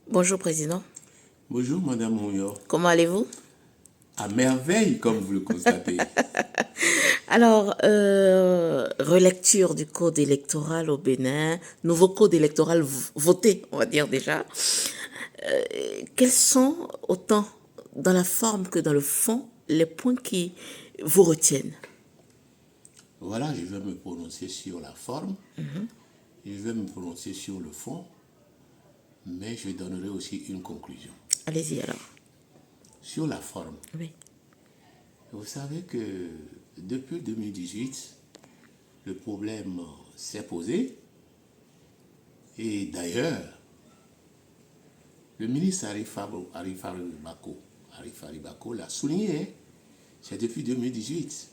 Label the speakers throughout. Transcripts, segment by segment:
Speaker 1: Bonjour, Président.
Speaker 2: Bonjour, Madame Mouillot.
Speaker 1: Comment allez-vous?
Speaker 2: À merveille, comme vous le constatez.
Speaker 1: Alors, relecture du code électoral au Bénin, nouveau code électoral voté, on va dire déjà. Quels sont, autant dans la forme que dans le fond, les points qui vous retiennent?
Speaker 2: Voilà, je vais me prononcer sur la forme, je vais me prononcer sur le fond, mais je donnerai aussi une conclusion.
Speaker 1: Allez-y alors.
Speaker 2: Sur la forme,
Speaker 1: Oui.
Speaker 2: vous savez que depuis 2018, le problème s'est posé, et d'ailleurs, le ministre Arif Bako l'a souligné, c'est depuis 2018,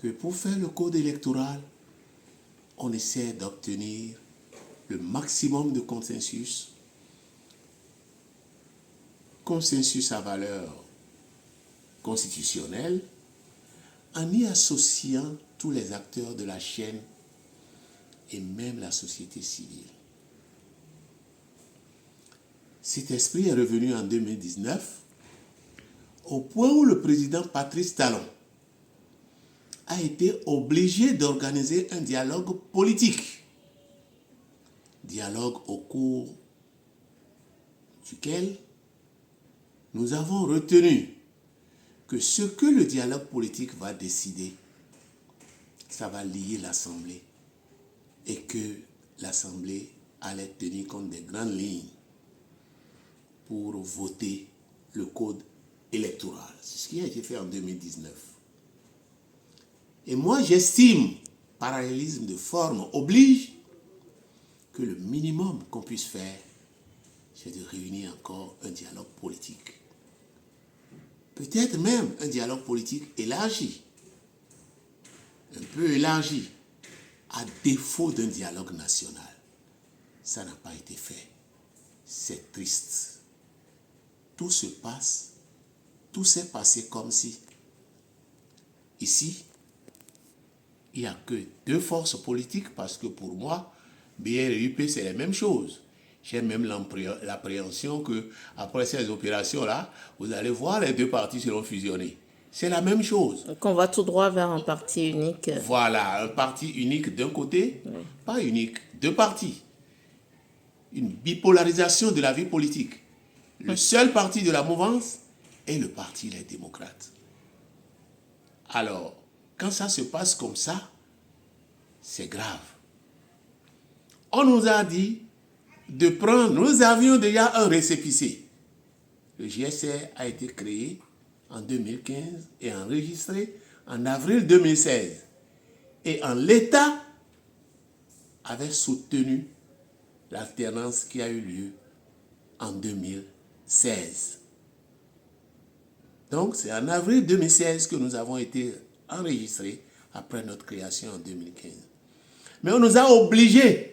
Speaker 2: que pour faire le code électoral, on essaie d'obtenir le maximum de consensus à valeur constitutionnelle, en y associant tous les acteurs de la chaîne et même la société civile. Cet esprit est revenu en 2019, au point où le président Patrice Talon a été obligé d'organiser un dialogue politique. Dialogue au cours duquel nous avons retenu que ce que le dialogue politique va décider, ça va lier l'Assemblée et que l'Assemblée allait tenir compte des grandes lignes pour voter le code électoral. C'est ce qui a été fait en 2019. Et moi, j'estime, parallélisme de forme oblige, que le minimum qu'on puisse faire, c'est de réunir encore un dialogue politique. Peut-être même un dialogue politique élargi, un peu élargi, à défaut d'un dialogue national. Ça n'a pas été fait. C'est triste. Tout se passe, tout s'est passé comme si, ici, il n'y a que deux forces politiques, parce que pour moi, BR et UP, c'est la même chose. J'ai même l'appréhension que après ces opérations-là, vous allez voir, les deux partis seront fusionnés. C'est la même chose.
Speaker 1: Donc, on va tout droit vers un parti unique.
Speaker 2: Voilà, un parti unique d'un côté, pas unique, deux partis. Une bipolarisation de la vie politique. Le seul parti de la mouvance est le parti Les Démocrates. Alors, quand ça se passe comme ça, c'est grave. On nous a dit de prendre, nous avions déjà un récépissé. Le GSR a été créé en 2015 et enregistré en avril 2016. Et l'État avait soutenu l'alternance qui a eu lieu en 2016. Donc, c'est en avril 2016 que nous avons été enregistrés après notre création en 2015. Mais on nous a obligés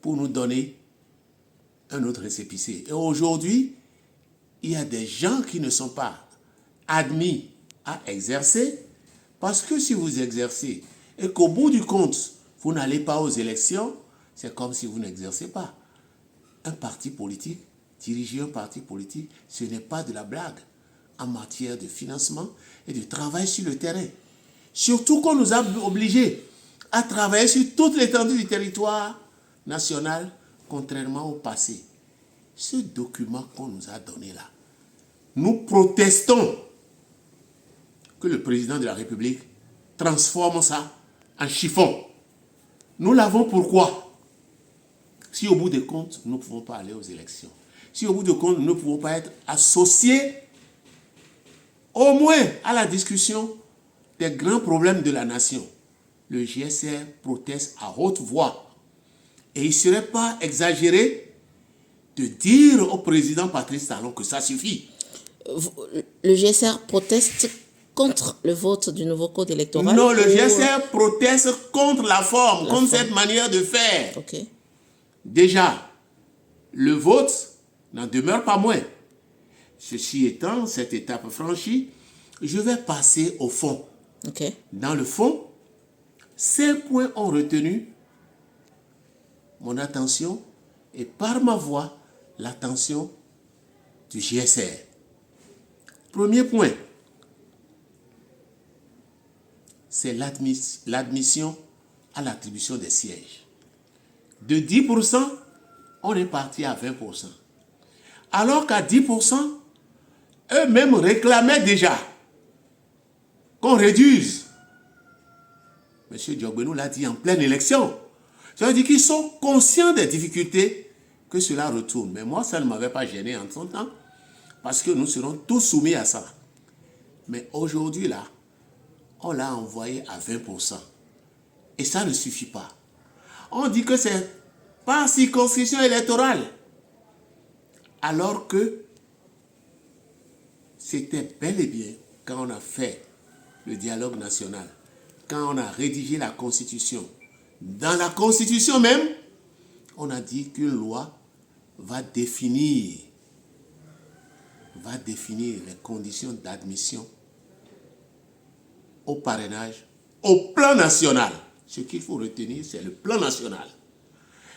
Speaker 2: pour nous donner un autre récépissé. Et aujourd'hui, il y a des gens qui ne sont pas admis à exercer, parce que si vous exercez et qu'au bout du compte, vous n'allez pas aux élections, c'est comme si vous n'exercez pas. Un parti politique, diriger un parti politique, ce n'est pas de la blague en matière de financement et de travail sur le terrain. Surtout qu'on nous a obligés à travailler sur toute l'étendue du territoire national, contrairement au passé. Ce document qu'on nous a donné là, nous protestons que le président de la République transforme ça en chiffon. Nous l'avons pourquoi? Si au bout des comptes, nous ne pouvons pas aller aux élections, si au bout du compte, nous ne pouvons pas être associés au moins à la discussion des grands problèmes de la nation, le GSR proteste à haute voix. Et il ne serait pas exagéré de dire au président Patrice Talon que ça suffit.
Speaker 1: Le GSR proteste contre le vote du nouveau code électoral?
Speaker 2: Non, le GSR proteste contre la forme, contre cette manière de faire.
Speaker 1: Ok.
Speaker 2: Déjà, le vote n'en demeure pas moins. Ceci étant, cette étape franchie, je vais passer au fond.
Speaker 1: Ok.
Speaker 2: Dans le fond, ces points ont retenu mon attention et par ma voix, l'attention du GSR. Premier point, c'est l'admission à l'attribution des sièges. De 10%, on est parti à 20%. Alors qu'à 10%, eux-mêmes réclamaient déjà qu'on réduise. M. Diogbenou l'a dit en pleine élection. Ça veut dire qu'ils sont conscients des difficultés que cela retourne. Mais moi, ça ne m'avait pas gêné en son temps, parce que nous serons tous soumis à ça. Mais aujourd'hui, là, on l'a envoyé à 20%. Et ça ne suffit pas. On dit que c'est par circonscription électorale. Alors que c'était bel et bien, quand on a fait le dialogue national, quand on a rédigé la Constitution, dans la Constitution même, on a dit qu'une loi va définir les conditions d'admission au parrainage au plan national. Ce qu'il faut retenir, c'est le plan national.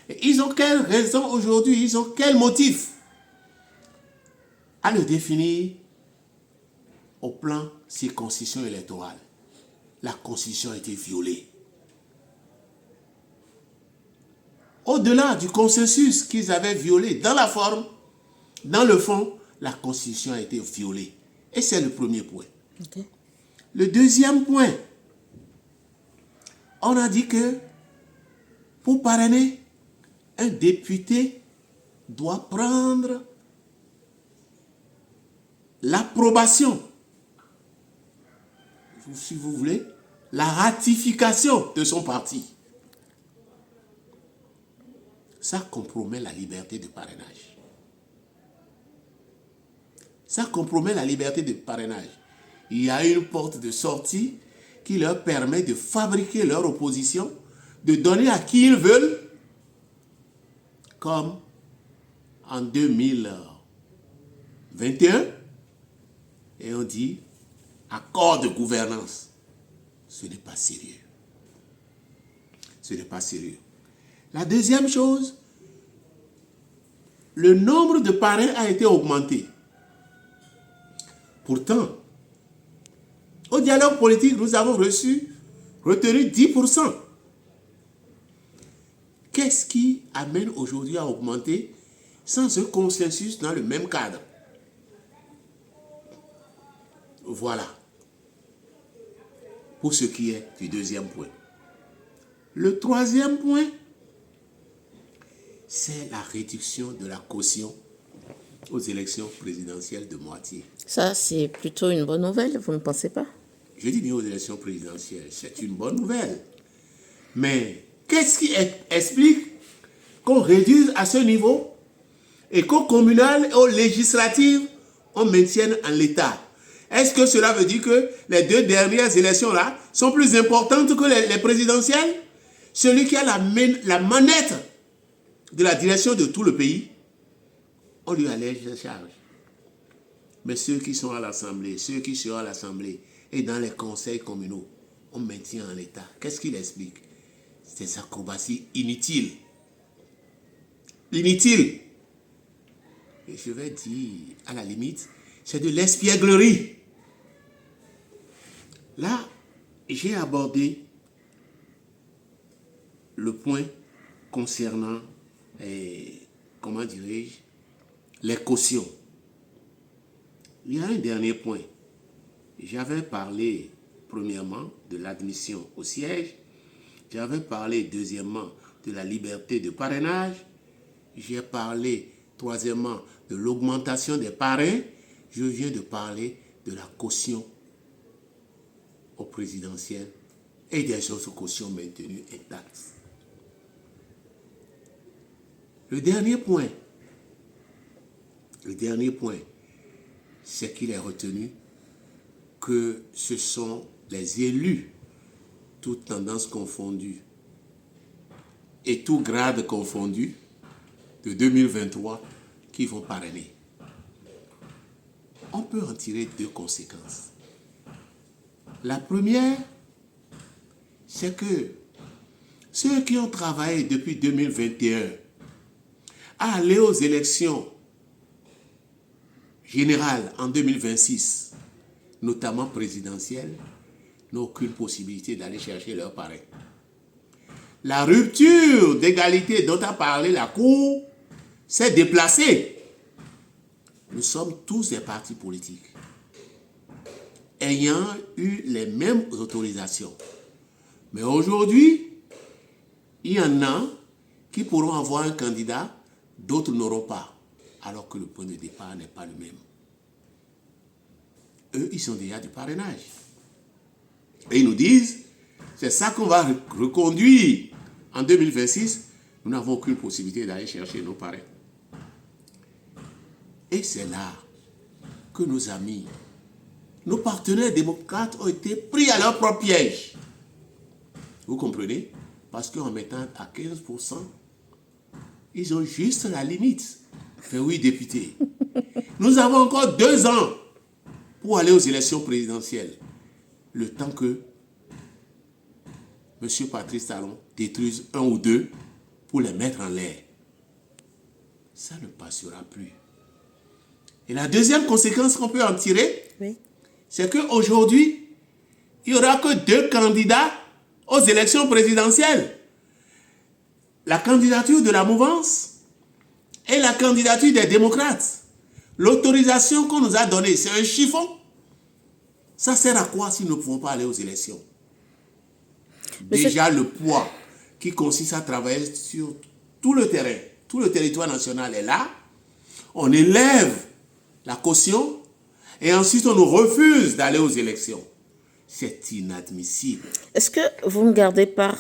Speaker 2: Et ils ont quelle raison aujourd'hui, ils ont quel motif à le définir au plan circonscription électorale? La Constitution a été violée. Au-delà du consensus qu'ils avaient violé dans la forme, dans le fond, la Constitution a été violée. Et c'est le premier point. Okay. Le deuxième point, on a dit que pour parrainer, un député doit prendre l'approbation, si vous voulez, la ratification de son parti. Ça compromet la liberté de parrainage. Ça compromet la liberté de parrainage. Il y a une porte de sortie qui leur permet de fabriquer leur opposition, de donner à qui ils veulent, comme en 2021, et on dit accord de gouvernance. Ce n'est pas sérieux. Ce n'est pas sérieux. La deuxième chose, le nombre de parrains a été augmenté. Pourtant, au dialogue politique, nous avons retenu 10%. Qu'est-ce qui amène aujourd'hui à augmenter sans un consensus dans le même cadre? Voilà. Pour ce qui est du deuxième point. Le troisième point, c'est la réduction de la caution aux élections présidentielles de moitié.
Speaker 1: Ça, c'est plutôt une bonne nouvelle, vous ne pensez pas?
Speaker 2: Je dis bien aux élections présidentielles, c'est une bonne nouvelle. Mais qu'est-ce qui explique qu'on réduise à ce niveau et qu'au communal et aux législatives, on maintienne en l'état? Est-ce que cela veut dire que les deux dernières élections-là sont plus importantes que les présidentielles? Celui qui a la manette de la direction de tout le pays, on lui allège la charge. Mais ceux qui sont à l'Assemblée, ceux qui seront à l'Assemblée et dans les conseils communaux, on maintient en l'état. Qu'est-ce qu'il explique? C'est sa acrobatie inutile. Inutile. Et je vais dire, à la limite, c'est de l'espièglerie. Là, j'ai abordé le point concernant, comment dirais-je, les cautions. Il y a un dernier point. J'avais parlé, premièrement, de l'admission au siège. J'avais parlé, deuxièmement, de la liberté de parrainage. J'ai parlé, troisièmement, de l'augmentation des parrains. Je viens de parler de la caution au présidentiel et des autres cautions maintenues intactes. Le dernier point, c'est qu'il est retenu que ce sont les élus, toutes tendances confondues et tout grade confondu, de 2023 qui vont parrainer. On peut en tirer deux conséquences. La première, c'est que ceux qui ont travaillé depuis 2021 à aller aux élections générales en 2026, notamment présidentielles, n'ont aucune possibilité d'aller chercher leur parrain. La rupture d'égalité dont a parlé la Cour s'est déplacée. Nous sommes tous des partis politiques ayant eu les mêmes autorisations. Mais aujourd'hui, il y en a qui pourront avoir un candidat, d'autres n'auront pas, alors que le point de départ n'est pas le même. Eux, ils sont déjà du parrainage. Et ils nous disent, c'est ça qu'on va reconduire en 2026. Nous n'avons aucune possibilité d'aller chercher nos parrains. Et c'est là que nos amis, nos partenaires démocrates ont été pris à leur propre piège. Vous comprenez? Parce qu'en mettant à 15%, ils ont juste la limite. 28 députés. Nous avons encore 2 ans pour aller aux élections présidentielles. Le temps que M. Patrice Talon détruise 1 ou 2 pour les mettre en l'air. Ça ne passera plus. Et la deuxième conséquence qu'on peut en tirer,
Speaker 1: Oui.
Speaker 2: c'est qu'aujourd'hui, il n'y aura que 2 candidats aux élections présidentielles. La candidature de la mouvance et la candidature des démocrates. L'autorisation qu'on nous a donnée, c'est un chiffon. Ça sert à quoi si nous ne pouvons pas aller aux élections? Déjà, le poids qui consiste à travailler sur tout le terrain, tout le territoire national est là. On élève la caution et ensuite on nous refuse d'aller aux élections. C'est inadmissible.
Speaker 1: Est-ce que vous ne gardez pas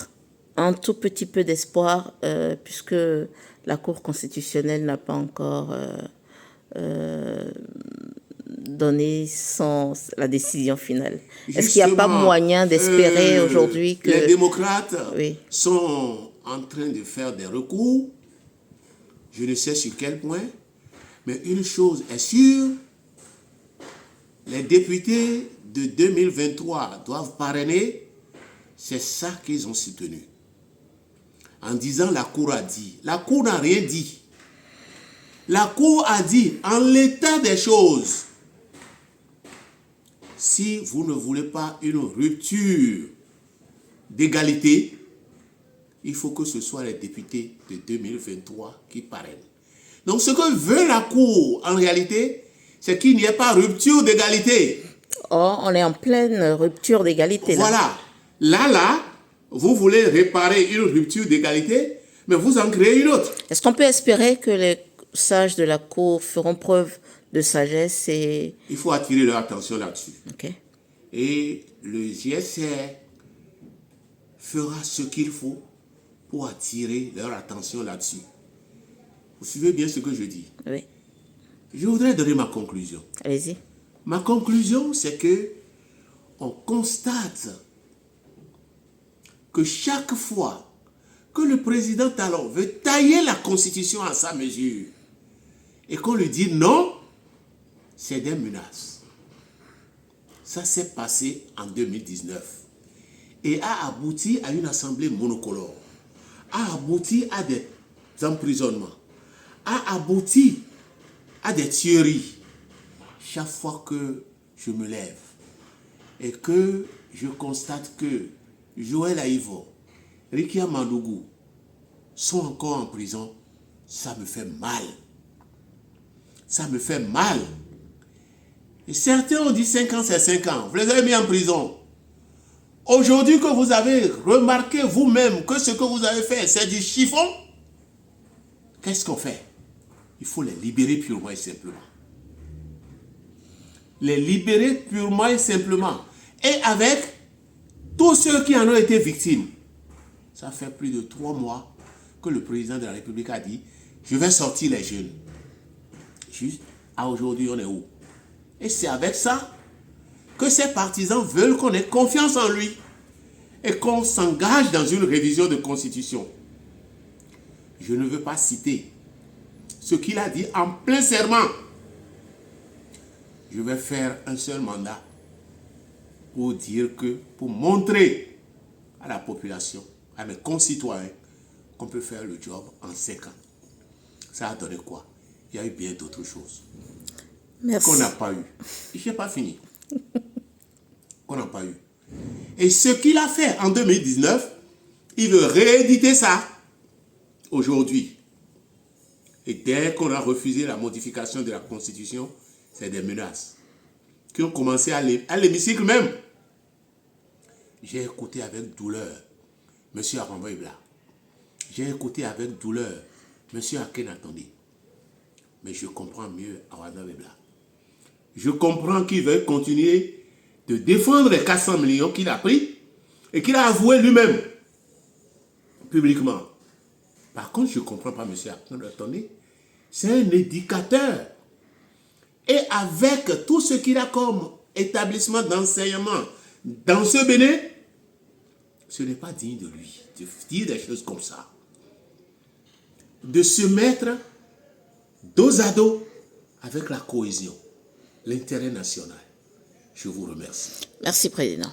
Speaker 1: un tout petit peu d'espoir, puisque la Cour constitutionnelle n'a pas encore donné la décision finale? Est-ce qu'il n'y a pas
Speaker 2: Justement,
Speaker 1: moyen d'espérer aujourd'hui que...
Speaker 2: les démocrates
Speaker 1: Oui.
Speaker 2: sont en train de faire des recours, je ne sais sur quel point, mais une chose est sûre, les députés de 2023 doivent parrainer, c'est ça qu'ils ont soutenu. En disant la Cour a dit. La Cour n'a rien dit. La Cour a dit, en l'état des choses, si vous ne voulez pas une rupture d'égalité, il faut que ce soit les députés de 2023 qui parrainent. Donc ce que veut la Cour, en réalité, c'est qu'il n'y ait pas rupture d'égalité.
Speaker 1: Or, on est en pleine rupture d'égalité.
Speaker 2: Voilà. Là, vous voulez réparer une rupture d'égalité, mais vous en créez une autre.
Speaker 1: Est-ce qu'on peut espérer que les sages de la Cour feront preuve de sagesse et...
Speaker 2: Il faut attirer leur attention là-dessus.
Speaker 1: Ok.
Speaker 2: Et le GSR fera ce qu'il faut pour attirer leur attention là-dessus. Vous suivez bien ce que je dis?
Speaker 1: Oui.
Speaker 2: Je voudrais donner ma conclusion.
Speaker 1: Allez-y.
Speaker 2: Ma conclusion, c'est que on constate que chaque fois que le président Talon veut tailler la Constitution à sa mesure et qu'on lui dit non, c'est des menaces. Ça s'est passé en 2019 et a abouti à une assemblée monocolore, a abouti à des emprisonnements, a abouti à des tueries. Chaque fois que je me lève et que je constate que Joël Aïvo, Rikia Mandougou sont encore en prison, ça me fait mal. Ça me fait mal. Et certains ont dit 5 ans, c'est 5 ans. Vous les avez mis en prison. Aujourd'hui que vous avez remarqué vous-même que ce que vous avez fait, c'est du chiffon, qu'est-ce qu'on fait? Il faut les libérer purement et simplement. Les libérer purement et simplement. Et avec tous ceux qui en ont été victimes. Ça fait plus de 3 mois que le président de la République a dit, je vais sortir les jeunes. Juste à aujourd'hui, on est où? Et c'est avec ça que ces partisans veulent qu'on ait confiance en lui et qu'on s'engage dans une révision de constitution. Je ne veux pas citer ce qu'il a dit en plein serment. Je vais faire un seul mandat pour dire que, pour montrer à la population, à mes concitoyens, qu'on peut faire le job en 5 ans. Ça a donné quoi? Il y a eu bien d'autres choses
Speaker 1: Merci.
Speaker 2: qu'on n'a pas eu. Je n'ai pas fini. Qu'on n'a pas eu. Et ce qu'il a fait en 2019, il veut rééditer ça aujourd'hui. Et dès qu'on a refusé la modification de la Constitution, c'est des menaces qui ont commencé à l'hémicycle même. J'ai écouté avec douleur M. Arambouibla. J'ai écouté avec douleur M. Akenatonde. Mais je comprends mieux Arambouibla. Je comprends qu'il veut continuer de défendre les 400 millions qu'il a pris et qu'il a avoué lui-même publiquement. Par contre, je ne comprends pas M. Akenatonde. C'est un éducateur. Et avec tout ce qu'il a comme établissement d'enseignement dans ce Bénin, ce n'est pas digne de lui de dire des choses comme ça. De se mettre dos à dos avec la cohésion, l'intérêt national. Je vous remercie.
Speaker 1: Merci, Président.